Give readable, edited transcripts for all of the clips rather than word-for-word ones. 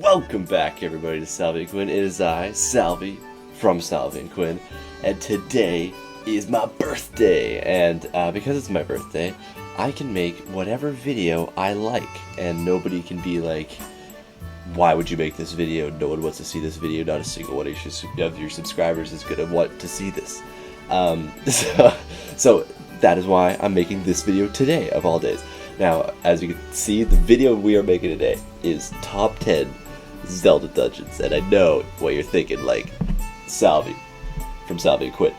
Welcome back, everybody, to Salvy and Quinn. It is I, Salvy, from Salvy and Quinn, and today is my birthday. And because it's my birthday, I can make whatever video I like, and nobody can be like, why would you make this video? No one wants to see this video. Not a single one of your subscribers is going to want to see this. So that is why I'm making this video today, of all days. Now, as you can see, the video we are making today is top 10 Zelda Dungeons, and I know what you're thinking, like, Salvy, from Salvy and Quinn.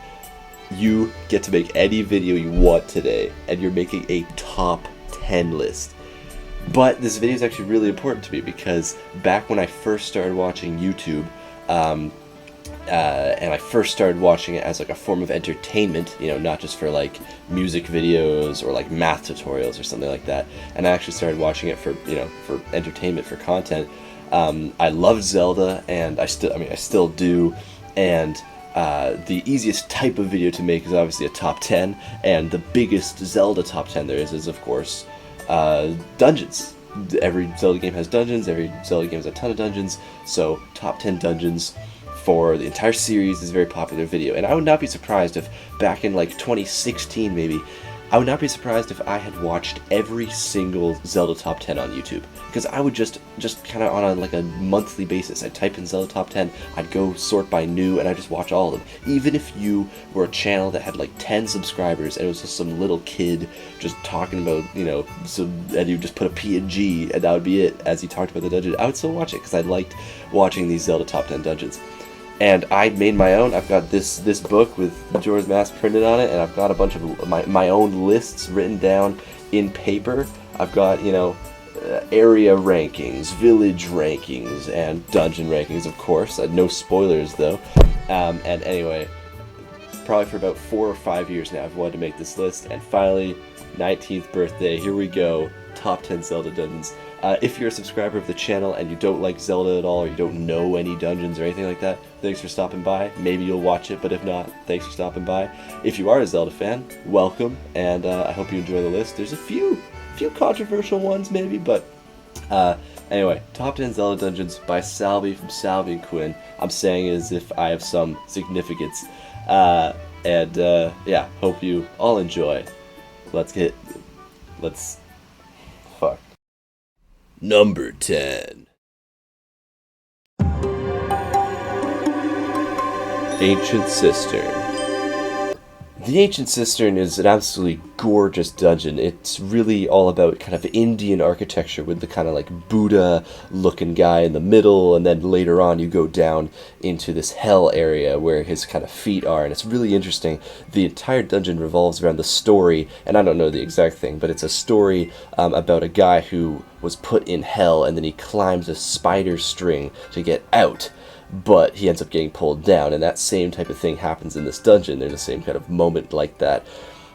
You get to make any video you want today, and you're making a top 10 list. But this video is actually really important to me, because back when I first started watching YouTube, and I first started watching it as like a form of entertainment, you know, not just for like music videos or like math tutorials or something like that, and I actually started watching it for, you know, for entertainment, for content. I loved Zelda, and I still do, and the easiest type of video to make is obviously a top 10, and the biggest Zelda top 10 there is of course dungeons. Every Zelda game has dungeons, every Zelda game has a ton of dungeons, so top 10 dungeons for the entire series is a very popular video. And I would not be surprised if back in like 2016 maybe, I would not be surprised if I had watched every single Zelda top 10 on YouTube, because I would just kind of on a, like a monthly basis, I'd type in Zelda top 10, I'd go sort by new, and I'd just watch all of them. Even if you were a channel that had like 10 subscribers and it was just some little kid just talking about, you know, and you just put a PNG and that would be it as he talked about the dungeon, I would still watch it because I liked watching these Zelda top 10 dungeons. And I made my own. I've got this book with Majora's Mask printed on it, and I've got a bunch of my own lists written down in paper. I've got, you know, area rankings, village rankings, and dungeon rankings, of course. No spoilers, though. And anyway, probably for about 4 or 5 years now, I've wanted to make this list, and finally, 19th birthday, here we go, top 10 Zelda dungeons. If you're a subscriber of the channel and you don't like Zelda at all, or you don't know any dungeons or anything like that, thanks for stopping by. Maybe you'll watch it, but if not, thanks for stopping by. If you are a Zelda fan, welcome, and I hope you enjoy the list. There's a few controversial ones maybe, but anyway, top 10 Zelda dungeons by Salvy from Salvy and Quinn. I'm saying it as if I have some significance, yeah, hope you all enjoy. Fuck. Number 10. Ancient Cistern. The Ancient Cistern is an absolutely gorgeous dungeon. It's really all about kind of Indian architecture with the kind of like Buddha-looking guy in the middle, and then later on you go down into this hell area where his kind of feet are, and it's really interesting. The entire dungeon revolves around the story, and I don't know the exact thing, but it's a story about a guy who was put in hell, and then he climbs a spider string to get out. But he ends up getting pulled down, and that same type of thing happens in this dungeon. There's the same kind of moment like that.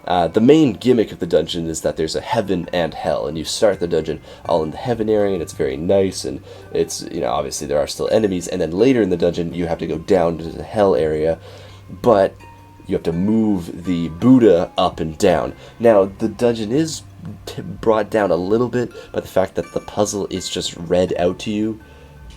The main gimmick of the dungeon is that there's a heaven and hell, and you start the dungeon all in the heaven area, and it's very nice, and it's, you know, obviously there are still enemies, and then later in the dungeon you have to go down to the hell area, but you have to move the Buddha up and down. Now, the dungeon is brought down a little bit by the fact that the puzzle is just read out to you,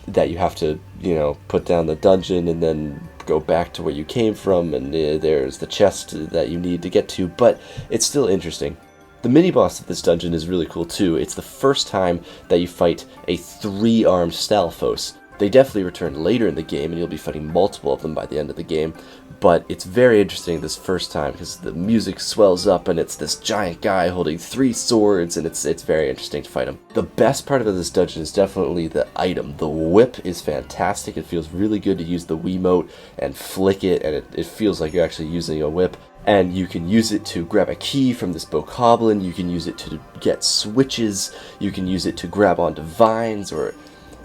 that you have to, you know, put down the dungeon and then go back to where you came from, and there's the chest that you need to get to, but it's still interesting. The mini-boss of this dungeon is really cool too. It's the first time that you fight a 3-armed Stalfos. They definitely return later in the game, and you'll be fighting multiple of them by the end of the game, but it's very interesting this first time because the music swells up and it's this giant guy holding 3 swords, and it's very interesting to fight him. The best part of this dungeon is definitely the item. The whip is fantastic. It feels really good to use the Wiimote and flick it, and it feels like you're actually using a whip. And you can use it to grab a key from this bokoblin, you can use it to get switches, you can use it to grab onto vines, or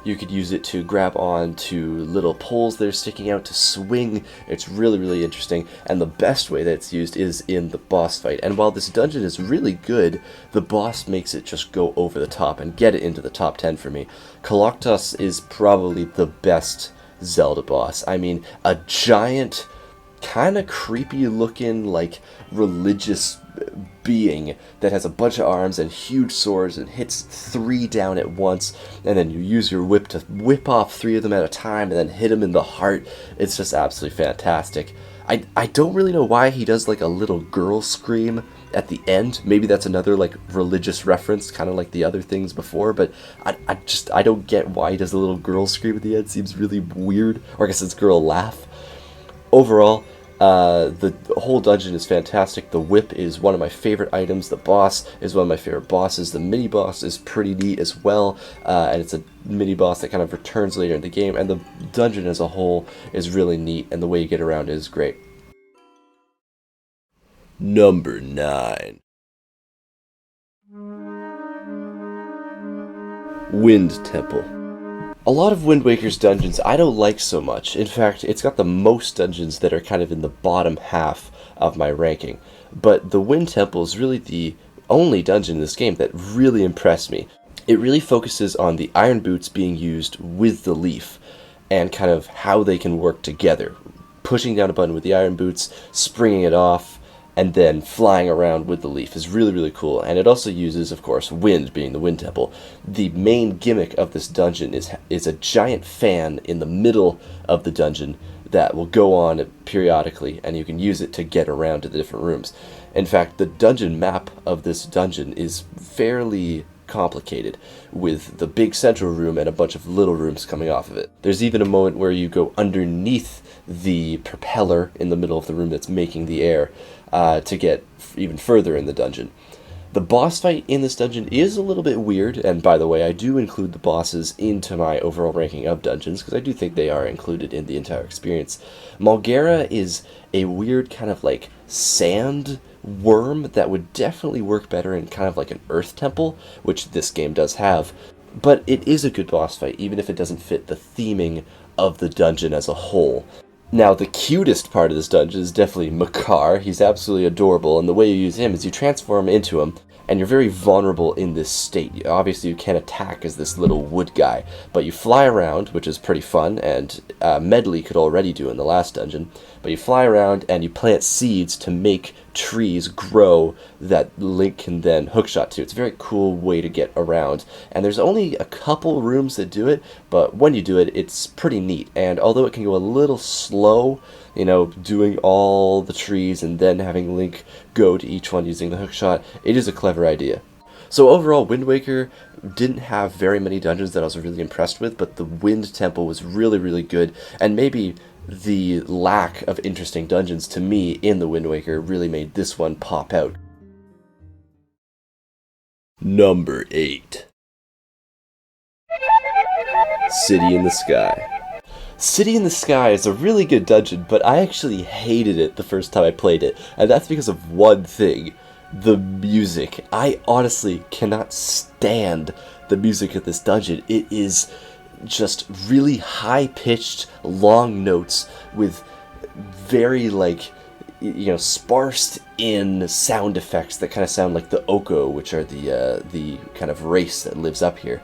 you could use it to grab onto little poles that are sticking out to swing. It's really, really interesting, and the best way that it's used is in the boss fight. And while this dungeon is really good, the boss makes it just go over the top and get it into the top 10 for me. Koloktos is probably the best Zelda boss. I mean, a giant, kind of creepy looking, like, religious being that has a bunch of arms and huge swords and hits 3 down at once, and then you use your whip to whip off 3 of them at a time and then hit them in the heart. It's just absolutely fantastic. I don't really know why he does like a little girl scream at the end. Maybe that's another like religious reference, kind of like the other things before, but I don't get why he does a little girl scream at the end. It seems really weird. Or I guess it's girl laugh. Overall, the whole dungeon is fantastic. The whip is one of my favorite items. The boss is one of my favorite bosses. The mini boss is pretty neat as well, and it's a mini boss that kind of returns later in the game. And the dungeon as a whole is really neat, and the way you get around is great. Number 9. Wind Temple. A lot of Wind Waker's dungeons I don't like so much. In fact, it's got the most dungeons that are kind of in the bottom half of my ranking. But the Wind Temple is really the only dungeon in this game that really impressed me. It really focuses on the iron boots being used with the leaf and kind of how they can work together. Pushing down a button with the iron boots, springing it off, and then flying around with the leaf is really, really cool. And it also uses, of course, wind, being the Wind Temple. The main gimmick of this dungeon is a giant fan in the middle of the dungeon that will go on periodically, and you can use it to get around to the different rooms. In fact, the dungeon map of this dungeon is fairly complicated, with the big central room and a bunch of little rooms coming off of it. There's even a moment where you go underneath the propeller in the middle of the room that's making the air to get even further in the dungeon. The boss fight in this dungeon is a little bit weird, and by the way, I do include the bosses into my overall ranking of dungeons, because I do think they are included in the entire experience. Malgara is a weird kind of like sand worm that would definitely work better in kind of like an earth temple, which this game does have, but it is a good boss fight, even if it doesn't fit the theming of the dungeon as a whole. Now, the cutest part of this dungeon is definitely Makar. He's absolutely adorable, and the way you use him is you transform into him, and you're very vulnerable in this state. Obviously, you can't attack as this little wood guy, but you fly around, which is pretty fun, and Medley could already do in the last dungeon, but you fly around and you plant seeds to make trees grow that Link can then hookshot to. It's a very cool way to get around, and there's only a couple rooms that do it, but when you do it, it's pretty neat. And although it can go a little slow, doing all the trees and then having Link go to each one using the hookshot, it is a clever idea. So overall, Wind Waker didn't have very many dungeons that I was really impressed with, but the Wind Temple was really, really good, and maybe the lack of interesting dungeons to me in the Wind Waker really made this one pop out. Number 8. City in the Sky. City in the Sky is a really good dungeon, but I actually hated it the first time I played it, and that's because of one thing: the music. I honestly cannot stand the music of this dungeon. It is just really high-pitched, long notes with very, sparsed in sound effects that kind of sound like the Oko, which are the kind of race that lives up here.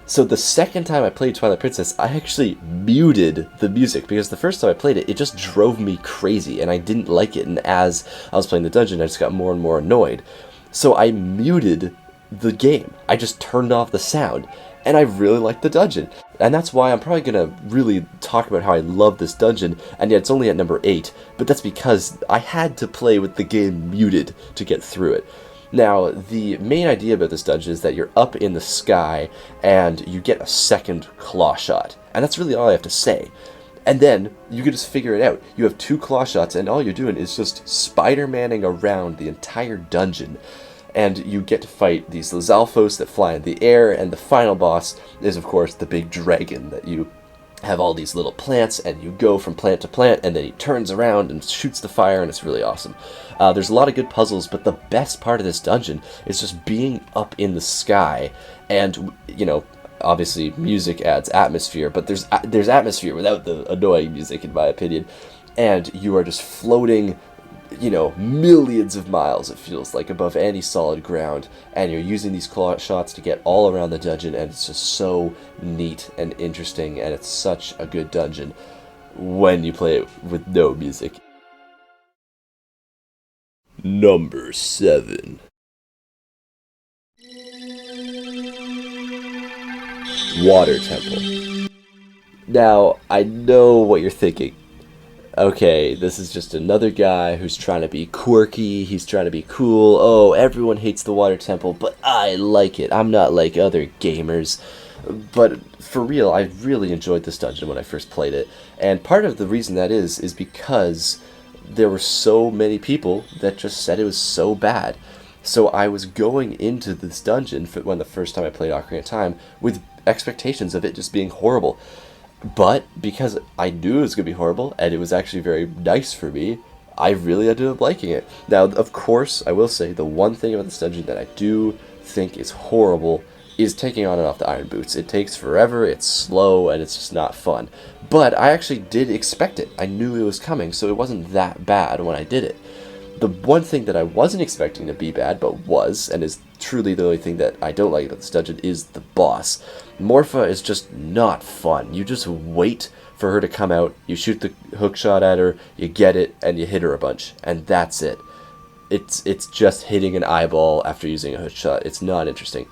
So the second time I played Twilight Princess, I actually muted the music, because the first time I played it, it just drove me crazy, and I didn't like it, and as I was playing the dungeon, I just got more and more annoyed. So I muted the game. I just turned off the sound, and I really liked the dungeon. And that's why I'm probably going to really talk about how I love this dungeon, and yet it's only at number 8, but that's because I had to play with the game muted to get through it. Now, the main idea about this dungeon is that you're up in the sky, and you get a second claw shot. And that's really all I have to say. And then, you can just figure it out. You have 2 claw shots, and all you're doing is just Spider-Manning around the entire dungeon. And you get to fight these Lizalfos that fly in the air, and the final boss is, of course, the big dragon that you have all these little plants, and you go from plant to plant, and then he turns around and shoots the fire, and it's really awesome. There's a lot of good puzzles, but the best part of this dungeon is just being up in the sky, and, obviously music adds atmosphere, but there's atmosphere without the annoying music, in my opinion, and you are just floating, millions of miles, it feels like, above any solid ground, and you're using these claw shots to get all around the dungeon, and it's just so neat and interesting, and it's such a good dungeon when you play it with no music. Number 7. Water Temple. Now, I know what you're thinking. Okay, this is just another guy who's trying to be quirky, he's trying to be cool. Oh, everyone hates the Water Temple, but I like it. I'm not like other gamers. But for real, I really enjoyed this dungeon when I first played it. And part of the reason that is because there were so many people that just said it was so bad. So I was going into this dungeon when the first time I played Ocarina of Time with expectations of it just being horrible. But because I knew it was going to be horrible, and it was actually very nice for me, I really ended up liking it. Now, of course, I will say the one thing about this dungeon that I do think is horrible is taking on and off the iron boots. It takes forever, it's slow, and it's just not fun. But I actually did expect it. I knew it was coming, so it wasn't that bad when I did it. The one thing that I wasn't expecting to be bad, but was, and is truly the only thing that I don't like about this dungeon, is the boss. Morpha is just not fun. You just wait for her to come out, you shoot the hook shot at her, you get it, and you hit her a bunch, and that's it. It's just hitting an eyeball after using a hook shot. It's not interesting.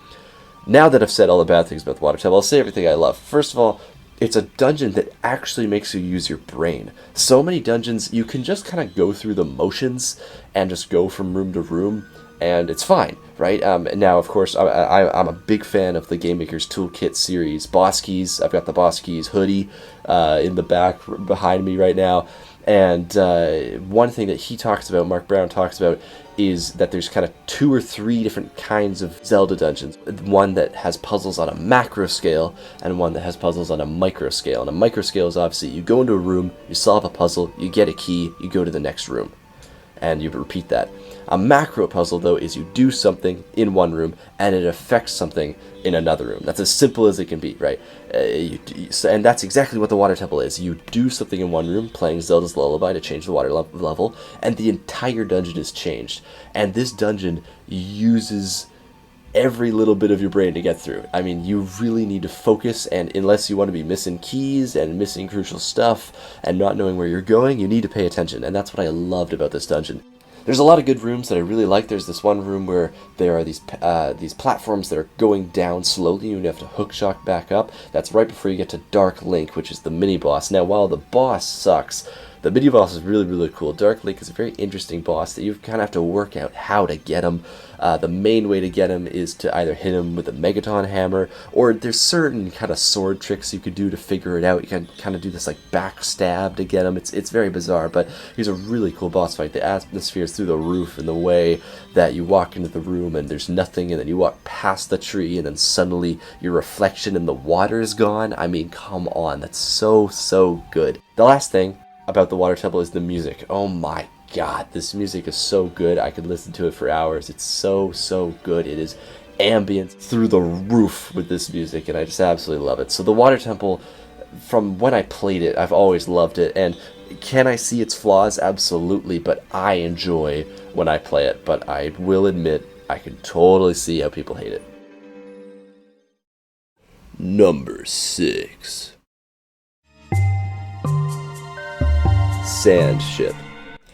Now that I've said all the bad things about the Water Temple, I'll say everything I love. First of all, it's a dungeon that actually makes you use your brain. So many dungeons, you can just kind of go through the motions and just go from room to room, and it's fine, right? Now, of course, I'm a big fan of the Game Maker's Toolkit series. Boss Keys, I've got the Boss Keys hoodie in the back behind me right now. And one thing that he talks about, Mark Brown talks about, is that there's kind of 2 or 3 different kinds of Zelda dungeons. One that has puzzles on a macro scale, and one that has puzzles on a micro scale. And a micro scale is obviously you go into a room, you solve a puzzle, you get a key, you go to the next room, and you repeat that. A macro puzzle, though, is you do something in one room, and it affects something in another room. That's as simple as it can be, right? And that's exactly what the Water Temple is. You do something in one room, playing Zelda's Lullaby to change the water level, and the entire dungeon is changed. And this dungeon uses every little bit of your brain to get through. I mean, you really need to focus, and unless you want to be missing keys and missing crucial stuff and not knowing where you're going, you need to pay attention. And that's what I loved about this dungeon. There's a lot of good rooms that I really like. There's this one room where there are these platforms that are going down slowly, and you have to hookshot back up. That's right before you get to Dark Link, which is the mini-boss. Now, while the boss sucks, the mini-boss is really, really cool. Dark Link is a very interesting boss that you kind of have to work out how to get him. The main way to get him is to either hit him with a Megaton hammer, or there's certain kind of sword tricks you could do to figure it out. You can kind of do this like backstab to get him. It's very bizarre, but he's a really cool boss fight. The atmosphere is through the roof, and the way that you walk into the room and there's nothing, and then you walk past the tree, and then suddenly your reflection in the water is gone. I mean, come on, that's so good. The last thing about the Water Temple is the music. Oh my God, this music is so good. I could listen to it for hours. It's so good. It is ambient through the roof with this music, and I just absolutely love it. So the Water Temple, from when I played it, I've always loved it. And can I see its flaws? Absolutely, but I enjoy when I play it. But I will admit, I can totally see how people hate it. Number 6. Sand Ship.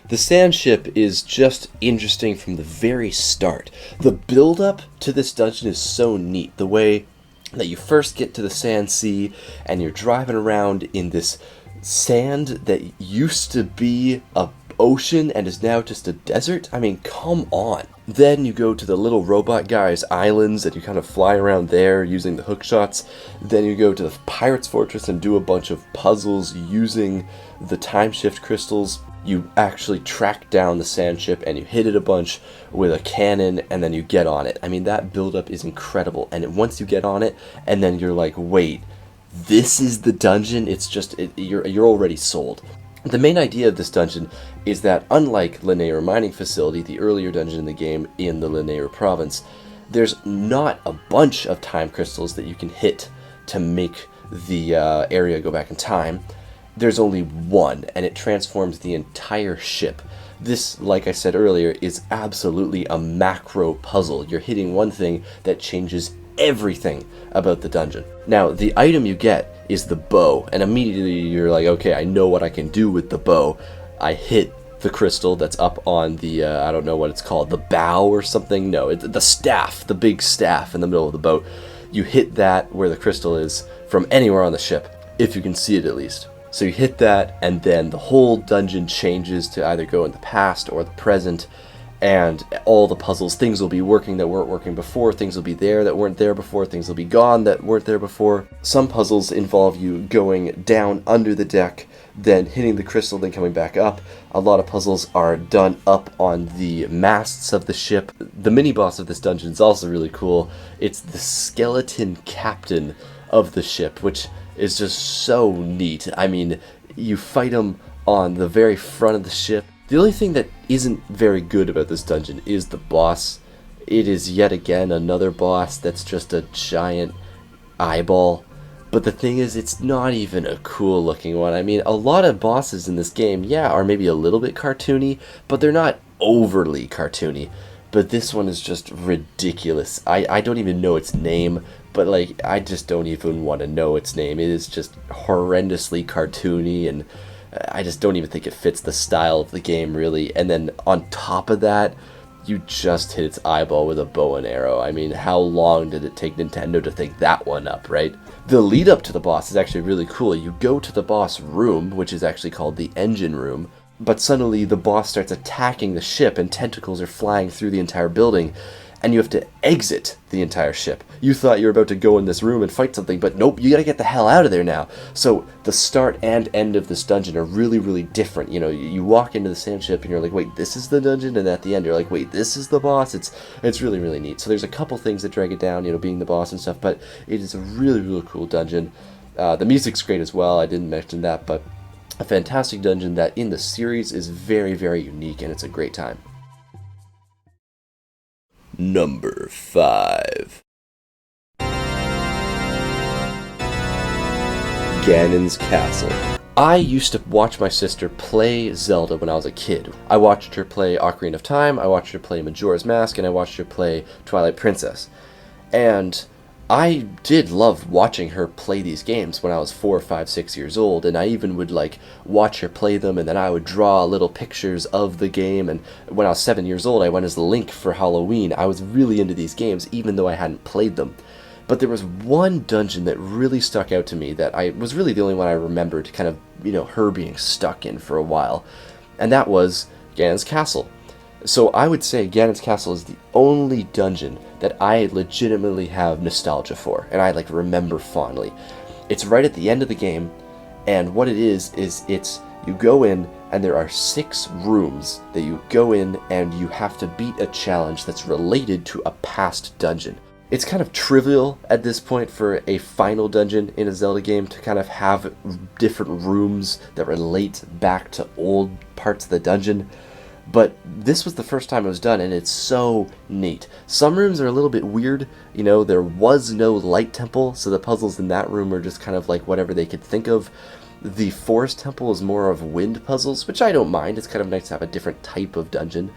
The sand ship is just interesting from the very start. The build-up to this dungeon is so neat. The way that you first get to the sand sea and you're driving around in this sand that used to be a ocean and is now just a desert. I mean, come on. Then you go to the little robot guy's islands and you kind of fly around there using the hook shots. Then you go to the pirate's fortress and do a bunch of puzzles using the time shift crystals. You actually track down the sand ship and you hit it a bunch with a cannon, and then you get on it. I mean, that build-up is incredible. And once you get on it, and then you're like, wait, this is the dungeon? It's just, you're already sold. The main idea of this dungeon is that, unlike Linear Mining Facility, the earlier dungeon in the game in the Linear Province, there's not a bunch of time crystals that you can hit to make the area go back in time. There's only one, and it transforms the entire ship. This, like I said earlier, is absolutely a macro puzzle. You're hitting one thing that changes everything about the dungeon. Now, the item you get is the bow, and immediately you're like, okay, I know what I can do with the bow. I hit the crystal that's up on the, I don't know what it's called, the bow or something. No, the staff, the big staff in the middle of the boat. You hit that where the crystal is from anywhere on the ship, if you can see it at least. So you hit that, and then the whole dungeon changes to either go in the past or the present, and all the puzzles, things will be working that weren't working before, things will be there that weren't there before, things will be gone that weren't there before. Some puzzles involve you going down under the deck, then hitting the crystal, then coming back up. A lot of puzzles are done up on the masts of the ship. The mini-boss of this dungeon is also really cool. It's the skeleton captain of the ship, which is just so neat. I mean, you fight him on the very front of the ship. The only thing that isn't very good about this dungeon is the boss. It is yet again another boss that's just a giant eyeball. But the thing is, it's not even a cool looking one. I mean, a lot of bosses in this game, yeah, are maybe a little bit cartoony, but they're not overly cartoony. But this one is just ridiculous. I don't even know its name, but like, I just don't even want to know its name. It is just horrendously cartoony, and I just don't even think it fits the style of the game, really. And then on top of that, you just hit its eyeball with a bow and arrow. I mean, how long did it take Nintendo to think that one up, right? The lead up to the boss is actually really cool. You go to the boss room, which is actually called the engine room, but suddenly the boss starts attacking the ship and tentacles are flying through the entire building, and you have to exit the entire ship. You thought you were about to go in this room and fight something, but nope, you gotta get the hell out of there now. So the start and end of this dungeon are really, really different. You know, you walk into the sand ship and you're like, wait, this is the dungeon? And at the end you're like, wait, this is the boss? It's really, really neat. So there's a couple things that drag it down, you know, being the boss and stuff, but it is a really, really cool dungeon. The music's great as well, I didn't mention that, but a fantastic dungeon that in the series is very, very unique, and it's a great time. Number 5. Ganons Castle. I used to watch my sister play Zelda when I was a kid. I watched her play Ocarina of Time, I watched her play Majora's Mask, and I watched her play Twilight Princess. And I did love watching her play these games when I was 4, 5, 6 years old, and I even would like watch her play them, and then I would draw little pictures of the game. And when I was 7 years old, I went as Link for Halloween. I was really into these games, even though I hadn't played them. But there was one dungeon that really stuck out to me that I was really the only one I remembered kind of, you know, her being stuck in for a while, and that was Ganons Castle. So I would say Ganons Castle is the only dungeon that I legitimately have nostalgia for, and I like remember fondly. It's right at the end of the game, and what it is it's you go in and there are 6 rooms that you go in and you have to beat a challenge that's related to a past dungeon. It's kind of trivial at this point for a final dungeon in a Zelda game to kind of have different rooms that relate back to old parts of the dungeon. But this was the first time it was done, and it's so neat. Some rooms are a little bit weird. You know, there was no light temple, so the puzzles in that room are just kind of like whatever they could think of. The forest temple is more of wind puzzles, which I don't mind. It's kind of nice to have a different type of dungeon.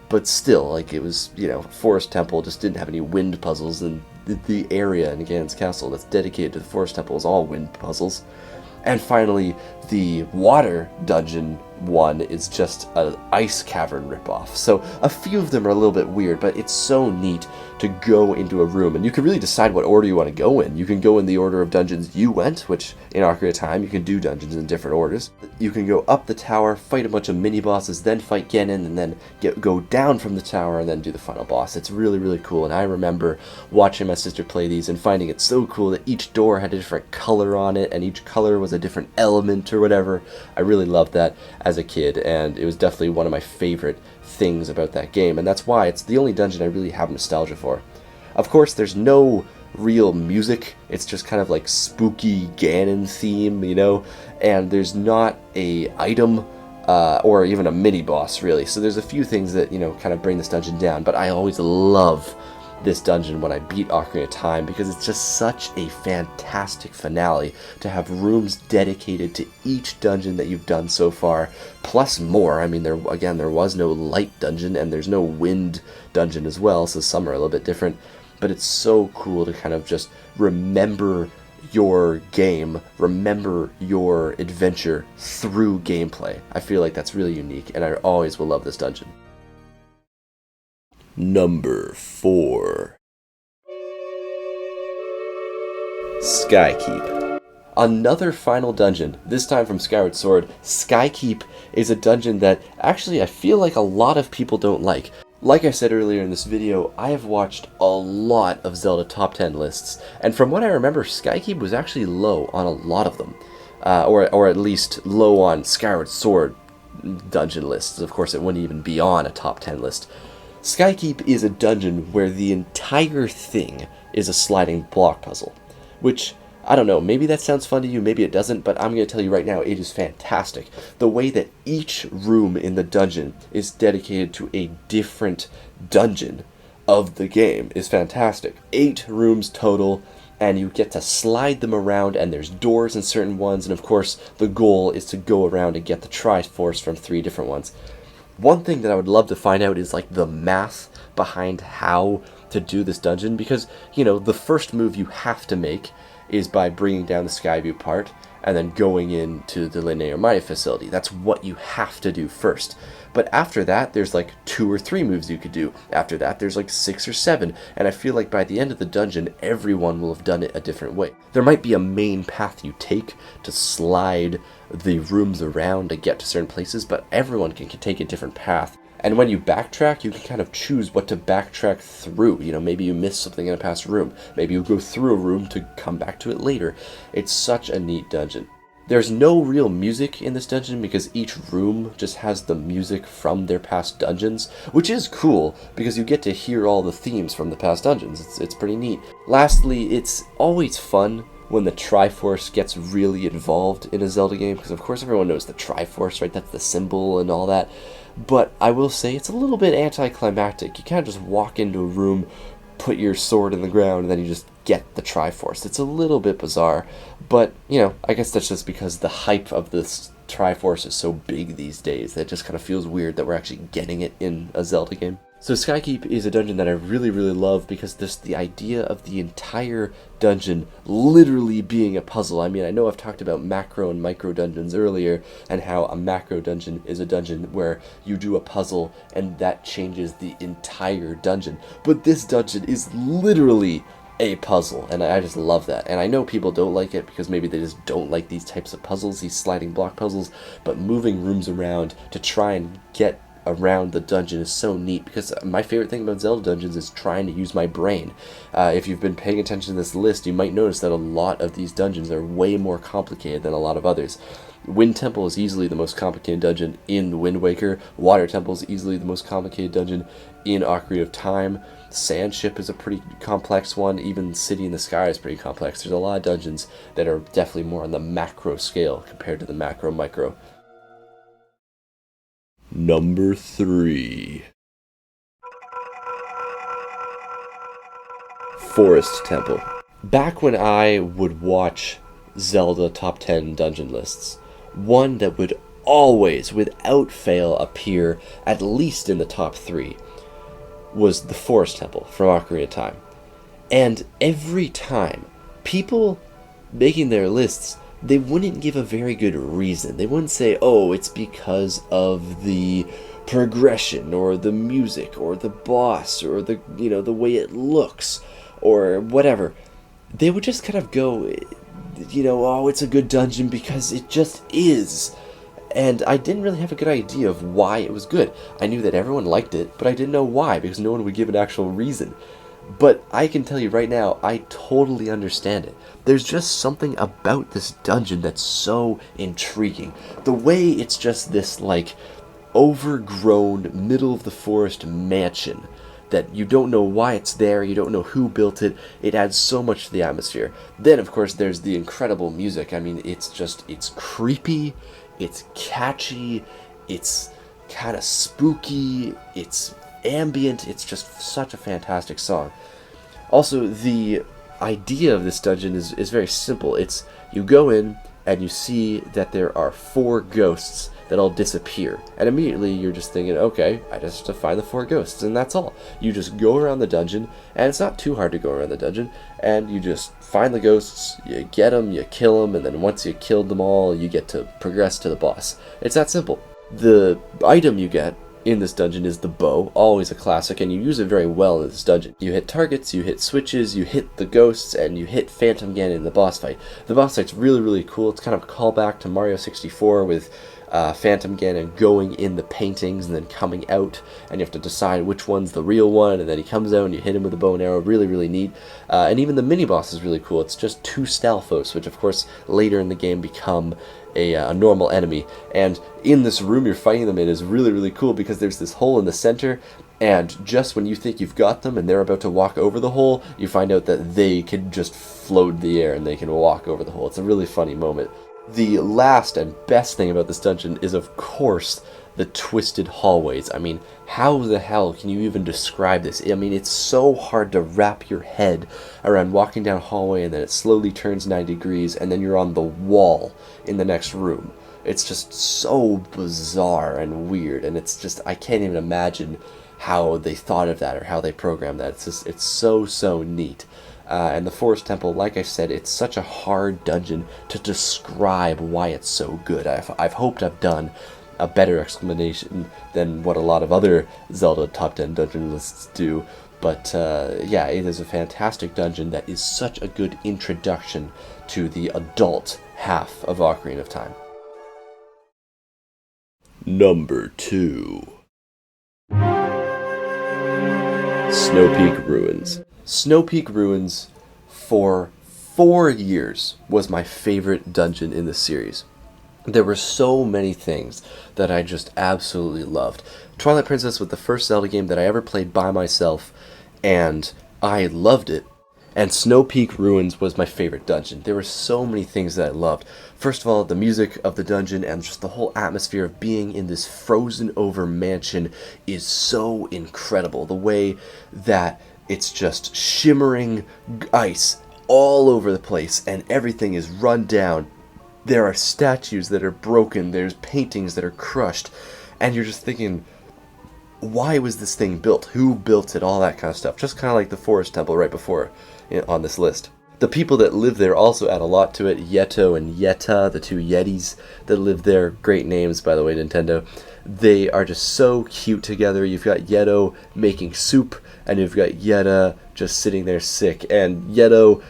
But still, like, it was, you know, forest temple just didn't have any wind puzzles, and the area in Ganons Castle that's dedicated to the forest temple is all wind puzzles. And finally, the water dungeon one is just an ice cavern ripoff. So a few of them are a little bit weird, but it's so neat to go into a room, and you can really decide what order you want to go in. You can go in the order of dungeons you went, which in Ocarina of Time you can do dungeons in different orders. You can go up the tower, fight a bunch of mini-bosses, then fight Ganon, and then go down from the tower and then do the final boss. It's really, really cool, and I remember watching my sister play these and finding it so cool that each door had a different color on it, and each color was a different element or whatever. I really loved that as a kid, and it was definitely one of my favorite things about that game, and that's why it's the only dungeon I really have nostalgia for. Of course, there's no real music, it's just kind of like spooky Ganon theme, you know, and there's not a item or even a mini-boss, really, so there's a few things that, you know, kind of bring this dungeon down, but I always love this dungeon when I beat Ocarina of Time, because it's just such a fantastic finale to have rooms dedicated to each dungeon that you've done so far, plus more. I mean, there was no light dungeon, and there's no wind dungeon as well, so some are a little bit different, but it's so cool to kind of just remember, your game, remember your adventure through gameplay. I feel like that's really unique, and I always will love this dungeon. Number 4. Skykeep. Another final dungeon, this time from Skyward Sword. Skykeep is a dungeon that actually I feel like a lot of people don't like. Like I said earlier in this video, I have watched a lot of Zelda top 10 lists, and from what I remember, Skykeep was actually low on a lot of them. Or at least low on Skyward Sword dungeon lists. Of course, it wouldn't even be on a top 10 list. Skykeep is a dungeon where the entire thing is a sliding block puzzle, which, I don't know, maybe that sounds fun to you, maybe it doesn't, but I'm going to tell you right now, it is fantastic. The way that each room in the dungeon is dedicated to a different dungeon of the game is fantastic. 8 rooms total, and you get to slide them around, and there's doors in certain ones, and of course, the goal is to go around and get the Triforce from 3 different ones. One thing that I would love to find out is like the math behind how to do this dungeon, because, you know, the first move you have to make is by bringing down the Skyview part and then going into the Linear Mighty facility. That's what you have to do first. But after that, there's like 2 or 3 moves you could do. After that, there's like 6 or 7, and I feel like by the end of the dungeon, everyone will have done it a different way. There might be a main path you take to slide the rooms around to get to certain places, but everyone can take a different path. And when you backtrack, you can kind of choose what to backtrack through. You know, maybe you missed something in a past room. Maybe you go through a room to come back to it later. It's such a neat dungeon. There's no real music in this dungeon because each room just has the music from their past dungeons, which is cool because you get to hear all the themes from the past dungeons. It's pretty neat. Lastly, it's always fun when the Triforce gets really involved in a Zelda game, because of course everyone knows the Triforce, right? That's the symbol and all that. But I will say it's a little bit anticlimactic. You kind of just walk into a room, put your sword in the ground, and then you just get the Triforce. It's a little bit bizarre, but, you know, I guess that's just because the hype of this Triforce is so big these days that it just kind of feels weird that we're actually getting it in a Zelda game. So Skykeep is a dungeon that I really, really love because there's the idea of the entire dungeon literally being a puzzle. I mean, I know I've talked about macro and micro dungeons earlier, and how a macro dungeon is a dungeon where you do a puzzle and that changes the entire dungeon. But this dungeon is literally a puzzle, and I just love that. And I know people don't like it because maybe they just don't like these types of puzzles, these sliding block puzzles, but moving rooms around to try and get around the dungeon is so neat, because my favorite thing about Zelda Dungeons is trying to use my brain. If you've been paying attention to this list, you might notice that a lot of these dungeons are way more complicated than a lot of others. Wind Temple is easily the most complicated dungeon in Wind Waker. Water Temple is easily the most complicated dungeon in Ocarina of Time. Sand Ship is a pretty complex one. Even City in the Sky is pretty complex. There's a lot of dungeons that are definitely more on the macro scale compared to the macro micro. Number 3. Forest Temple. Back when I would watch Zelda top 10 dungeon lists, one that would always, without fail, appear at least in the top 3 was the Forest Temple from Ocarina of Time. And every time, people making their lists, they wouldn't give a very good reason. They wouldn't say, oh, it's because of the progression, or the music, or the boss, or the, you know, the way it looks, or whatever. They would just kind of go, you know, oh, it's a good dungeon because it just is. And I didn't really have a good idea of why it was good. I knew that everyone liked it, but I didn't know why, because no one would give an actual reason. But I can tell you right now, I totally understand it. There's just something about this dungeon that's so intriguing. The way it's just this, like, overgrown, middle-of-the-forest mansion that you don't know why it's there, you don't know who built it. It adds so much to the atmosphere. Then, of course, there's the incredible music. I mean, it's creepy, it's catchy, it's kind of spooky, it's ambient, it's just such a fantastic song. Also, the idea of this dungeon is very simple. It's, you go in and you see that there are 4 ghosts that all disappear. And immediately you're just thinking, okay, I just have to find the 4 ghosts, and that's all. You just go around the dungeon, and it's not too hard to go around the dungeon, and you just find the ghosts, you get them, you kill them, and then once you killed them all, you get to progress to the boss. It's that simple. The item you get in this dungeon is the bow, always a classic, and you use it very well in this dungeon. You hit targets, you hit switches, you hit the ghosts, and you hit Phantom Ganon in the boss fight. The boss fight's really, really cool. It's kind of a callback to Mario 64 with Phantom Ganon going in the paintings and then coming out, and you have to decide which one's the real one, and then he comes out and you hit him with a bow and arrow. Really, really neat. And even the mini-boss is really cool. It's just 2 Stalfos, which of course later in the game become a normal enemy, and in this room you're fighting them in is really, really cool because there's this hole in the center, and just when you think you've got them and they're about to walk over the hole, you find out that they can just float in the air and they can walk over the hole. It's a really funny moment. The last and best thing about this dungeon is, of course, the twisted hallways. I mean, how the hell can you even describe this? I mean, it's so hard to wrap your head around walking down a hallway and then it slowly turns 90 degrees and then you're on the wall in the next room. It's just so bizarre and weird, and it's just, I can't even imagine how they thought of that or how they programmed that. It's so neat. And the Forest Temple, like I said, it's such a hard dungeon to describe why it's so good. I've hoped I've done a better explanation than what a lot of other Zelda top 10 dungeon lists do, but yeah, it is a fantastic dungeon that is such a good introduction to the adult half of Ocarina of Time. Number 2. Snow Peak Ruins. Snow Peak Ruins, for 4 years, was my favorite dungeon in the series. There were so many things that I just absolutely loved. Twilight Princess was the first Zelda game that I ever played by myself, and I loved it. And Snow Peak Ruins was my favorite dungeon. There were so many things that I loved. First of all, the music of the dungeon and just the whole atmosphere of being in this frozen over mansion is so incredible. The way that it's just shimmering ice all over the place and everything is run down. There are statues that are broken, there's paintings that are crushed, and you're just thinking, why was this thing built? Who built it? All that kind of stuff. Just kind of like the Forest Temple right before on this list. The people that live there also add a lot to it. Yeto and Yetta, the 2 Yetis that live there. Great names, by the way, Nintendo. They are just so cute together. You've got Yeto making soup, and you've got Yetta just sitting there sick. And Yeto,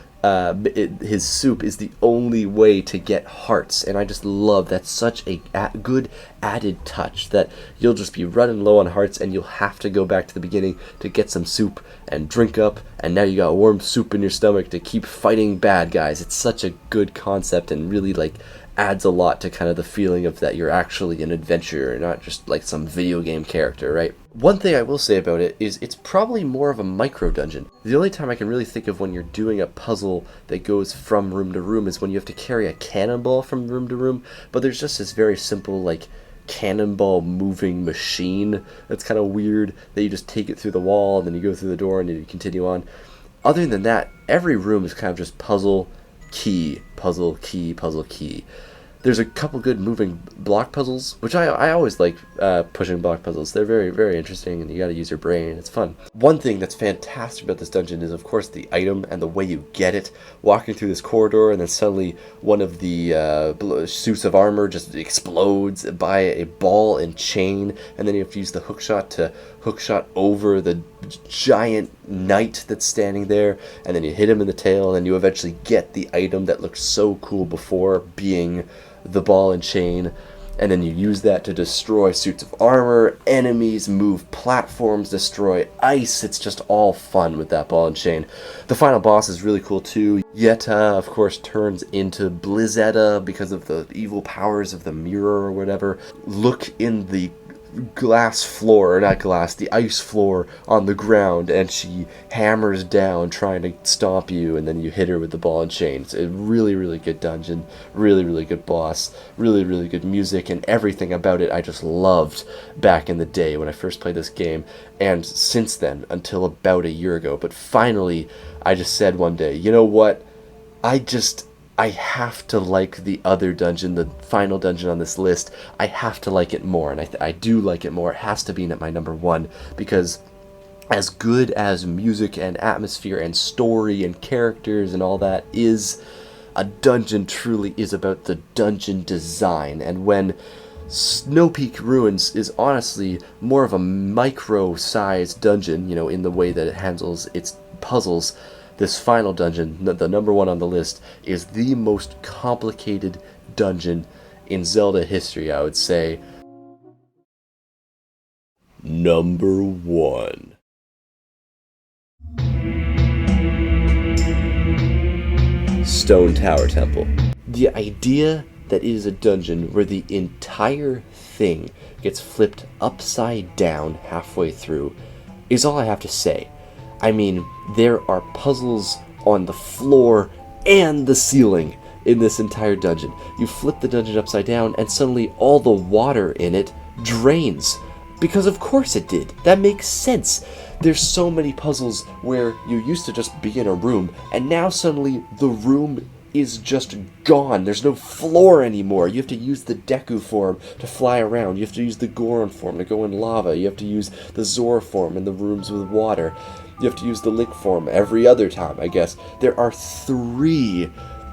his soup is the only way to get hearts, and I just love that's such a good added touch that you'll just be running low on hearts and you'll have to go back to the beginning to get some soup and drink up, and now you got warm soup in your stomach to keep fighting bad guys. It's such a good concept and really adds a lot to kind of the feeling of that you're actually an adventurer, not just like some video game character, right? One thing I will say about it is it's probably more of a micro dungeon. The only time I can really think of when you're doing a puzzle that goes from room to room is when you have to carry a cannonball from room to room, but there's just this very simple cannonball moving machine that's kind of weird that you just take it through the wall and then you go through the door and then you continue on. Other than that, every room is kind of just puzzle, key, puzzle, key, puzzle, key. There's a couple good moving block puzzles, which I always like pushing block puzzles. They're very, very interesting, and you gotta use your brain. It's fun. One thing that's fantastic about this dungeon is, of course, the item and the way you get it. Walking through this corridor, and then suddenly one of the suits of armor just explodes by a ball and chain, and then you have to use the hookshot to hookshot over the giant knight that's standing there, and then you hit him in the tail, and you eventually get the item that looked so cool before, being the ball and chain, and then you use that to destroy suits of armor, enemies, move platforms, destroy ice. It's just all fun with that ball and chain. The final boss is really cool too. Yetta, of course, turns into Blizzetta because of the evil powers of the mirror or whatever. Look in the glass floor, or not glass, the ice floor on the ground, and she hammers down trying to stomp you, and then you hit her with the ball and chain. It's a really, really good dungeon, really, really good boss, really, really good music, and everything about it I just loved back in the day when I first played this game, and since then, until about a year ago. But finally, I just said one day, you know what, I have to like the other dungeon, the final dungeon on this list. I have to like it more, and I do like it more. It has to be at my number one, because as good as music and atmosphere and story and characters and all that is, a dungeon truly is about the dungeon design. And when Snow Peak Ruins is honestly more of a micro-sized dungeon, you know, in the way that it handles its puzzles, this final dungeon, the number one on the list, is the most complicated dungeon in Zelda history, I would say. Number one. Stone Tower Temple. The idea that it is a dungeon where the entire thing gets flipped upside down halfway through is all I have to say. I mean, there are puzzles on the floor and the ceiling in this entire dungeon. You flip the dungeon upside down and suddenly all the water in it drains. Because of course it did. That makes sense. There's so many puzzles where you used to just be in a room, and now suddenly the room is just gone. There's no floor anymore. You have to use the Deku form to fly around. You have to use the Goron form to go in lava. You have to use the Zora form in the rooms with water. You have to use the Link form every other time, I guess. There are 3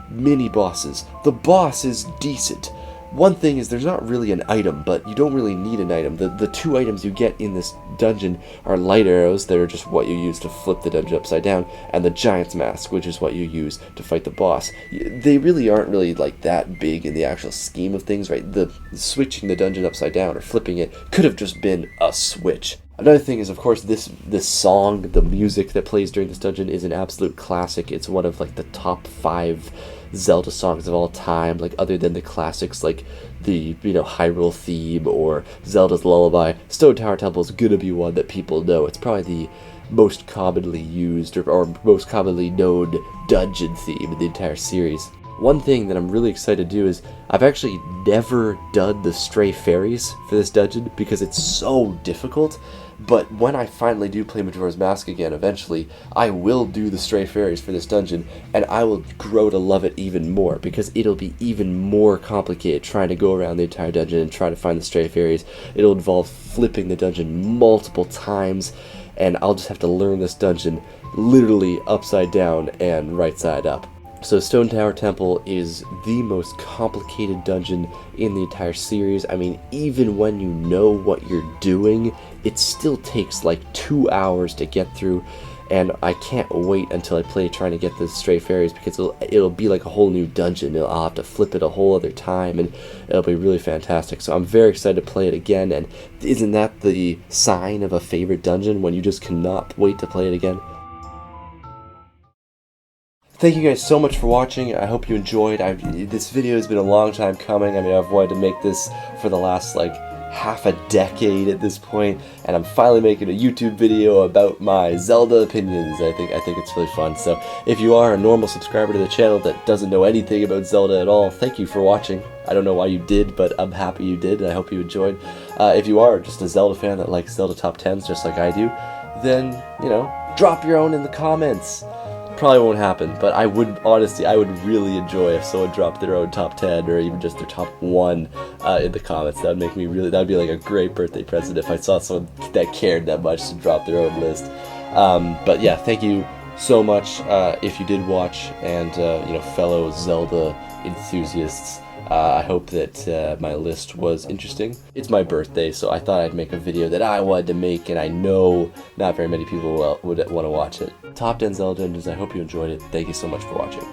mini-bosses. The boss is decent. One thing is there's not really an item, but you don't really need an item. The 2 items you get in this dungeon are light arrows that are just what you use to flip the dungeon upside down, and the Giant's Mask, which is what you use to fight the boss. They really aren't really like that big in the actual scheme of things, right? The switching the dungeon upside down or flipping it could have just been a switch. Another thing is, of course, this song, the music that plays during this dungeon is an absolute classic. It's one of like the top 5 Zelda songs of all time, like other than the classics like the, you know, Hyrule theme or Zelda's Lullaby. Stone Tower Temple is gonna be one that people know. It's probably the most commonly used or most commonly known dungeon theme in the entire series. One thing that I'm really excited to do is I've actually never done the Stray Fairies for this dungeon because it's so difficult. But when I finally do play Majora's Mask again eventually, I will do the Stray Fairies for this dungeon, and I will grow to love it even more because it'll be even more complicated trying to go around the entire dungeon and try to find the Stray Fairies. It'll involve flipping the dungeon multiple times, and I'll just have to learn this dungeon literally upside down and right side up. So Stone Tower Temple is the most complicated dungeon in the entire series. I mean, even when you know what you're doing, it still takes like 2 hours to get through, and I can't wait until I play trying to get the Stray Fairies because it'll be like a whole new dungeon. I'll have to flip it a whole other time, and it'll be really fantastic. So I'm very excited to play it again, and isn't that the sign of a favorite dungeon, when you just cannot wait to play it again? Thank you guys so much for watching. I hope you enjoyed. This video has been a long time coming. I mean, I've wanted to make this for the last like half a decade at this point, and I'm finally making a YouTube video about my Zelda opinions. I think it's really fun. So if you are a normal subscriber to the channel that doesn't know anything about Zelda at all, thank you for watching. I don't know why you did, but I'm happy you did, and I hope you enjoyed. If you are just a Zelda fan that likes Zelda top 10s just like I do, then, you know, drop your own in the comments. Probably won't happen, but I would really enjoy if someone dropped their own top 10 or even just their top 1 in the comments. That'd be like a great birthday present if I saw someone that cared that much to drop their own list. But yeah, thank you so much if you did watch, and you know, fellow Zelda enthusiasts. I hope that my list was interesting. It's my birthday, so I thought I'd make a video that I wanted to make, and I know not very many people would want to watch it. Top 10 Zelda Dungeons, I hope you enjoyed it. Thank you so much for watching.